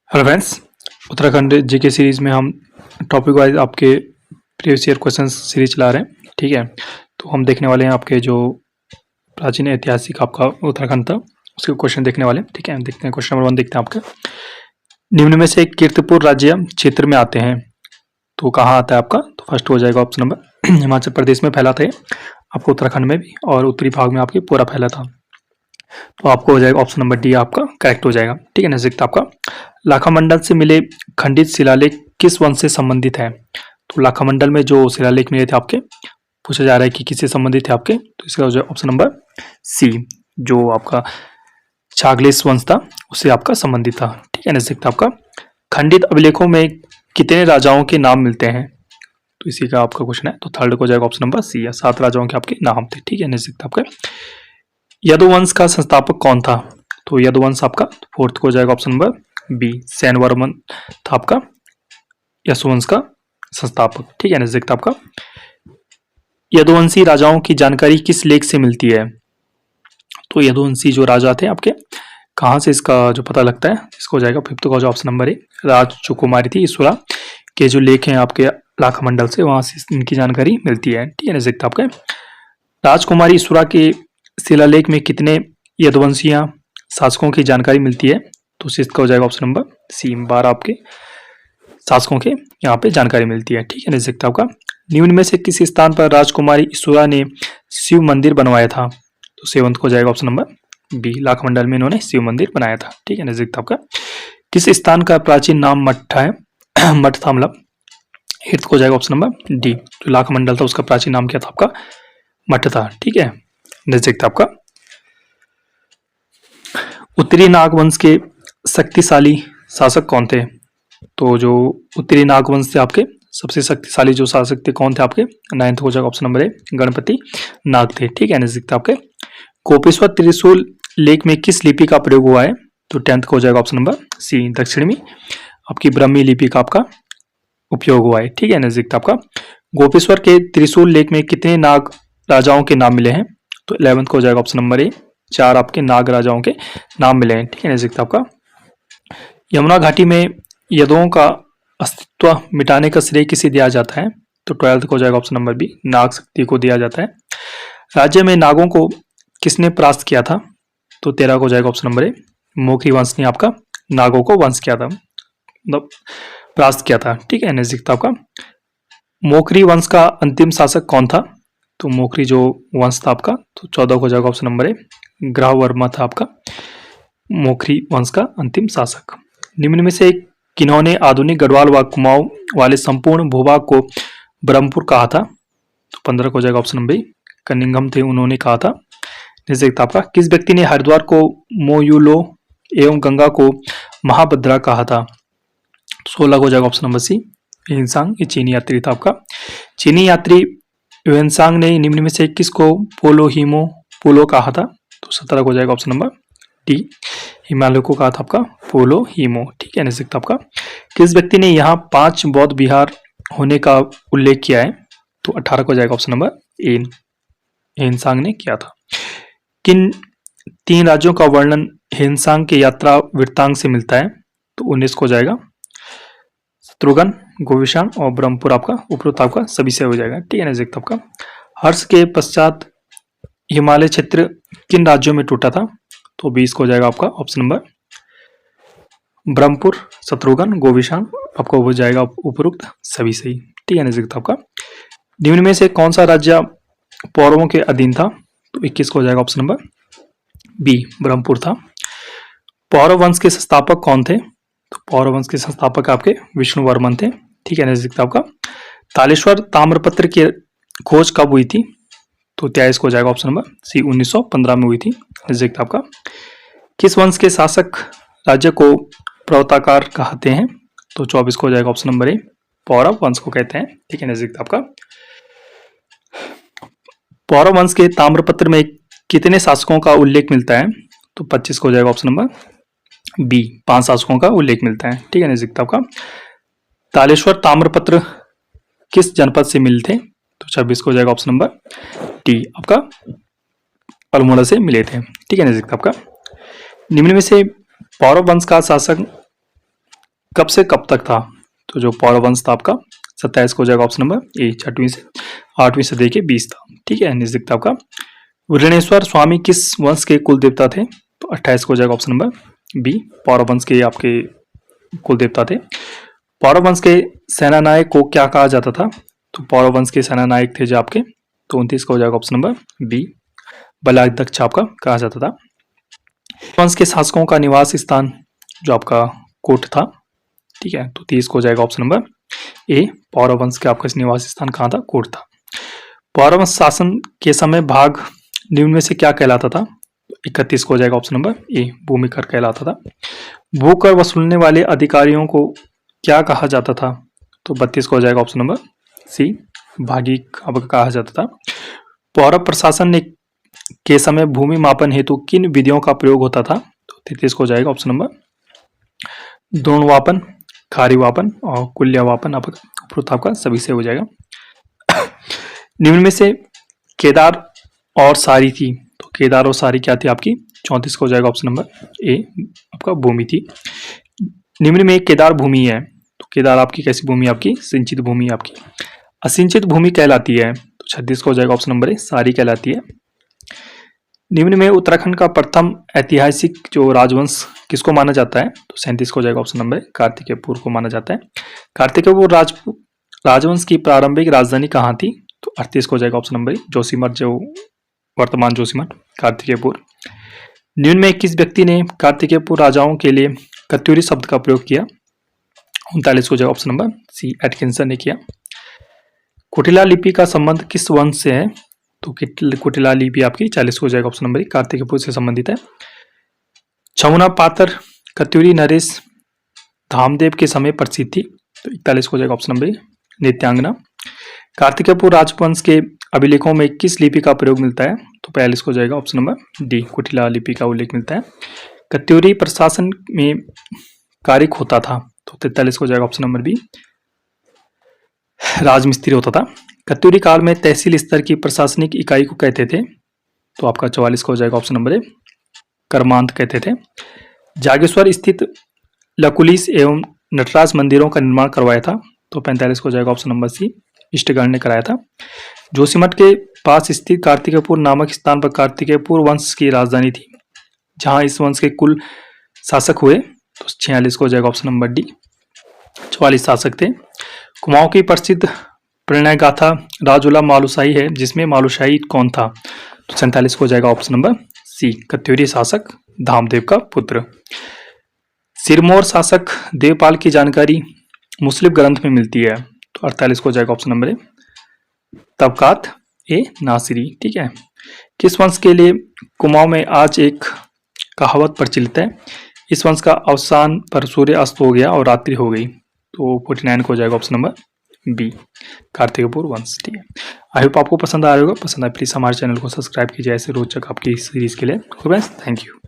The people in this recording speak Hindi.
Hello friends. Uttarakhand GK series में हम टॉपिक वाइज आपके प्रीवियस ईयर क्वेश्चन सीरीज चला रहे हैं। ठीक है, तो हम देखने वाले हैं आपके जो प्राचीन ऐतिहासिक आपका उत्तराखंड था उसके क्वेश्चन देखने वाले हैं। ठीक है, देखते हैं क्वेश्चन नंबर 1 देखते हैं आपका। निम्न में से कीर्तिपुर राज्य क्षेत्र में आते हैं तो कहाँ आता है आपका? तो फर्स्ट हो जाएगा ऑप्शन नंबर हिमाचल प्रदेश में फैला था आपको, उत्तराखंड में भी और उत्तरी भाग में आपके पूरा फैला था। तो आपको हो जाएगा ऑप्शन नंबर डी आपका करेक्ट हो जाएगा। ठीक है, नेक्स्ट आपका लाखामंडल से मिले खंडित शिलालेख किस वंश से संबंधित है? तो लाखामंडल में जो शिलालेख मिले थे आपके, पूछा जा रहा है कि किससे संबंधित थे आपके, तो इसका हो जाएगा ऑप्शन नंबर सी, जो आपका छागलेस वंश था उससे आपका संबंधित था। ठीक है, नेक्स्ट आपका खंडित अभिलेखों में कितने राजाओं के नाम मिलते हैं? तो इसी का आपका क्वेश्चन है, तो थर्ड को जाएगा ऑप्शन नंबर सी, 7 राजाओं के आपके नाम थे। ठीक है, नेक्स्ट आपका यदुवंश का संस्थापक कौन था? तो यदुवंश आपका फोर्थ को जाएगा ऑप्शन नंबर बी, सैनवर्मन था आपका यशुवंश का संस्थापक। ठीक है, नेक्स्ट आपका यदुवंशी राजाओं की जानकारी किस लेख से मिलती है? तो यदुवंशी जो राजा थे आपके, कहाँ से इसका जो पता लगता है, इसको जाएगा फिफ्थ का जो ऑप्शन नंबर है, राज जो कुमारी थी ईश्वरा के जो लेख हैं आपके लाखामंडल से, वहां से इनकी जानकारी मिलती है। ठीक है, नेक्स्ट आपका राजकुमारी ईश्वरा के शिलालेख में कितने यदुवंशीय शासकों की जानकारी मिलती है? तो इसका हो जाएगा ऑप्शन नंबर सी, 12 आपके शासकों के यहाँ पे जानकारी मिलती है। ठीक है, नेक्स्ट आपका निम्न में से किस स्थान पर राजकुमारी ईश्वरा ने शिव मंदिर बनवाया था? तो सेवंथ को जाएगा ऑप्शन नंबर बी, लाखमंडल में इन्होंने शिव मंदिर बनाया था। ठीक है, नेक्स्ट आपका किस स्थान का प्राचीन नाम मठ है मठ था, मतलब एट्थ को जाएगा ऑप्शन नंबर डी, जो लाखमंडल था उसका प्राचीन नाम क्या था आपका? मठ था। ठीक है, नेक्स्ट आपका उत्तरी नागवंश के शक्तिशाली शासक कौन थे? तो जो उत्तरी नागवंश से आपके सबसे शक्तिशाली जो शासक थे कौन थे आपके? 9th हो जाएगा ऑप्शन नंबर ए, गणपति नाग थे। ठीक है, नेक्स्ट आपके गोपेश्वर त्रिशूल लेख में किस लिपि का प्रयोग हुआ है? तो 10th को हो जाएगा ऑप्शन नंबर सी, दक्षिण में आपकी ब्रह्मी लिपि का आपका उपयोग हुआ है। ठीक है, नेक्स्ट आपका गोपेश्वर के त्रिशूल लेख में कितने नाग राजाओं के नाम मिले हैं? तो 11th को हो जाएगा ऑप्शन नंबर ए, 4 आपके नाग राजाओं के नाम मिले हैं। ठीक है, नेक्स्ट आपका यमुना घाटी में यदुओं का अस्तित्व मिटाने का श्रेय किसे दिया जाता है? तो 12th को हो जाएगा ऑप्शन नंबर बी, नाग शक्ति को दिया जाता है। राज्य में नागों को किसने परास्त किया था? तो 13 को हो जाएगा ऑप्शन नंबर ए, मोखी वंश ने आपका नागों को वंश किया था, मतलब परास्त किया था। ठीक है, नेक्स्ट आपका मोखरी वंश का अंतिम शासक कौन था? तो मोखरी जो वंश था आपका, तो 14 को हो जाएगा ऑप्शन नंबर ए, ग्रहवर्मा था आपका मोखरी वंश का अंतिम शासक। निम्न में से किन्होंने आधुनिक गढ़वाल व कुमाऊं वाले संपूर्ण भूभाग को ब्रह्मपुर कहा था? तो 15 को हो जाएगा ऑप्शन नंबर, कनिंघम थे उन्होंने कहा था। जैसे आपका किस व्यक्ति ने हरिद्वार को मोयूलो एवं गंगा को महाभद्रा कहा था? 16 को हो जाएगा ऑप्शन नंबर सी, ह्वेनसांग, ये चीनी यात्री था आपका। चीनी यात्री ह्वेनसांग ने निम्न में से किसको पोलो हीमो पोलो कहा था? तो 17 को हो जाएगा ऑप्शन नंबर डी, हिमालय को कहा था आपका पोलो हीमो। ठीक है, नेक्स्ट आपका किस व्यक्ति ने यहाँ 5 बौद्ध विहार होने का उल्लेख किया है? तो 18 को जाएगा ऑप्शन नंबर ए, ह्वेनसांग ने किया था। किन 3 राज्यों का वर्णन ह्वेनसांग के यात्रा वृत्तांत से मिलता है? तो 19 को जाएगा शत्रुघ्न, गोविशान और ब्रह्मपुर आपका उपरोक्त आपका सभी से हो जाएगा। ठीक है, नेक्स्ट आपका हर्ष के पश्चात हिमालय क्षेत्र किन राज्यों में टूटा था? तो 20 को हो जाएगा आपका ऑप्शन नंबर ब्रह्मपुर, शत्रुघ्न, गोविशान, आपको हो जाएगा उपरोक्त सभी सही। ठीक है, नेक्स्ट आपका निम्न में से कौन सा राज्य पौरवों के अधीन था? तो 21 को हो जाएगा ऑप्शन नंबर बी, ब्रह्मपुर था। पौरव वंश के संस्थापक कौन थे? तो पौरव वंश के संस्थापक आपके विष्णुवर्मन थे। ठीक है, नेक्स्ट आपका तालेश्वर ताम्रपत्र की खोज कब हुई थी? तो 23 को हो जाएगा ऑप्शन नंबर सी, 1915 में हुई थी। नेक्स्ट आपका किस वंश के शासक राज्य को पर्वताकार कहते हैं? तो 24 को हो जाएगा ऑप्शन नंबर ए, पौरव वंश को कहते हैं। ठीक है, नेक्स्ट आपका पौरव वंश के ताम्रपत्र में कितने शासकों का उल्लेख मिलता है? तो 25 को हो जाएगा ऑप्शन नंबर बी, 5 शासकों का उल्लेख मिलता है। ठीक है, नेक्स्ट आपका तालेश्वर ताम्रपत्र किस जनपद से मिले थे? तो 26 को हो जाएगा ऑप्शन नंबर डी, आपका अल्मोड़ा से मिले थे। ठीक है, नेक्स्ट आपका निम्न में से पौरव वंश का शासक कब से कब तक था? तो जो पौरव वंश था आपका 27 को हो जाएगा ऑप्शन नंबर ए, 6वीं से 8वीं सदी के 20 था। ठीक है, नेक्स्ट दिखता आपका ऋणेश्वर स्वामी किस वंश के कुल देवता थे? तो 28 को हो जाएगा ऑप्शन नंबर बी, पौरव वंश के आपके कुल देवता थे। पौरव वंश के सेनानायक को क्या कहा जाता था? तो पौरव वंश के सेनानायक थे जो आपके, तो 29 का हो जाएगा ऑप्शन नंबर बी, बलाध्यक्ष आपका कहा जाता था। वंश के शासकों का निवास स्थान जो आपका कोट था। ठीक है, तो 30 को हो जाएगा ऑप्शन नंबर ए, पौरव वंश के आपका निवास स्थान कहाँ था? कोट था। पौरव वंश शासन के समय भाग निम्न में से क्या कहलाता था? 31 को हो जाएगा ऑप्शन नंबर ए, भूमिकर कहलाता था। भूकर वसूलने वाले अधिकारियों को क्या कहा जाता था? तो 32 को हो जाएगा ऑप्शन नंबर सी, भागी आपका कहा जाता था। पौरव प्रशासन ने के समय भूमि मापन हेतु किन विधियों का प्रयोग होता था? तो 33 को हो जाएगा ऑप्शन नंबर द्रोणवापन, खारीवापन और कुल्यवापन आपका सभी से हो जाएगा। निम्न में से केदार और सारी थी, तो केदार और सारी क्या थी आपकी? 34 को हो जाएगा ऑप्शन नंबर ए, आपका भूमि थी। निम्न में एक केदार भूमि है, तो केदार आपकी कैसी भूमि? आपकी सिंचित भूमि आपकी। असिंचित भूमि कहलाती है, तो 36 को हो जाएगा ऑप्शन नंबर ए, सारी कहलाती है। निम्न में उत्तराखंड का प्रथम ऐतिहासिक जो राजवंश किसको माना जाता है? तो 37 को हो जाएगा ऑप्शन नंबर ए, कार्तिकेयपुर को माना जाता है। कार्तिकेयपुर राजवंश की प्रारंभिक राजधानी कहाँ थी? तो 38 को हो जाएगा ऑप्शन नंबर ए, जोशीमठ, जो वर्तमान जोशीमठ, कार्तिकेयपुर। निम्न में किस व्यक्ति ने कार्तिकेयपुर राजाओं के लिए कत्यूरी शब्द का प्रयोग किया? 39 को हो जाएगा ऑप्शन नंबर सी, एटकिंसन ने किया। कुटिला लिपि का संबंध किस वंश से है? तो कुटिला लिपि आपकी 40 को हो जाएगा ऑप्शन नंबर ए, कार्तिकेयपुर से संबंधित है। छमुना पात्र कत्यूरी नरेश धामदेव के समय प्रसिद्ध थी, तो 41 को हो जाएगा ऑप्शन नंबर ए, नित्यांगना। कार्तिकेयपुर राजवंश के अभिलेखों में किस लिपि का प्रयोग मिलता है? तो 42 को हो जाएगा ऑप्शन नंबर डी, कुटिला लिपि का उल्लेख मिलता है। कत्यूरी प्रशासन में कारिक होता था, तो 43 को हो जाएगा ऑप्शन नंबर बी, राजमिस्त्री होता था। कत्यूरी काल में तहसील स्तर की प्रशासनिक इकाई को कहते थे, तो आपका 44 को हो जाएगा ऑप्शन नंबर ए, कर्मांत कहते थे। जागेश्वर स्थित लकुलिस एवं नटराज मंदिरों का निर्माण करवाया था, तो 45 को हो जाएगा ऑप्शन नंबर सी, इष्टगण ने कराया था। जोशीमठ के पास स्थित कार्तिकेयपुर नामक स्थान पर कार्तिकेयपुर वंश की राजधानी थी, जहां इस वंश के कुल शासक हुए, तो 46 को हो जाएगा ऑप्शन नंबर डी, 44 शासक थे। कुमाऊं की प्रसिद्ध प्रणय गाथा राजउला मालुशाही है, जिसमें मालुशाही कौन था? तो 47 को हो जाएगा ऑप्शन नंबर सी, कत्यूरी शासक धामदेव का पुत्र। सिरमौर शासक देवपाल की जानकारी मुस्लिम ग्रंथ में मिलती है, तो 48 को हो जाएगा ऑप्शन नंबर ए, तबकात ए नासिरी। ठीक है, किस वंश के लिए कुमाऊं में आज एक कहावत प्रचलित है? इस वंश का अवसान पर सूर्य अस्त हो गया और रात्रि हो गई, तो 49 को हो जाएगा ऑप्शन नंबर बी, कार्तिकेयपुर वंश। ठीक है, आई होप आपको पसंद आया होगा। पसंद आए प्लीज हमारे चैनल को सब्सक्राइब कीजिए ऐसे रोचक आपकी सीरीज के लिए। Thank you.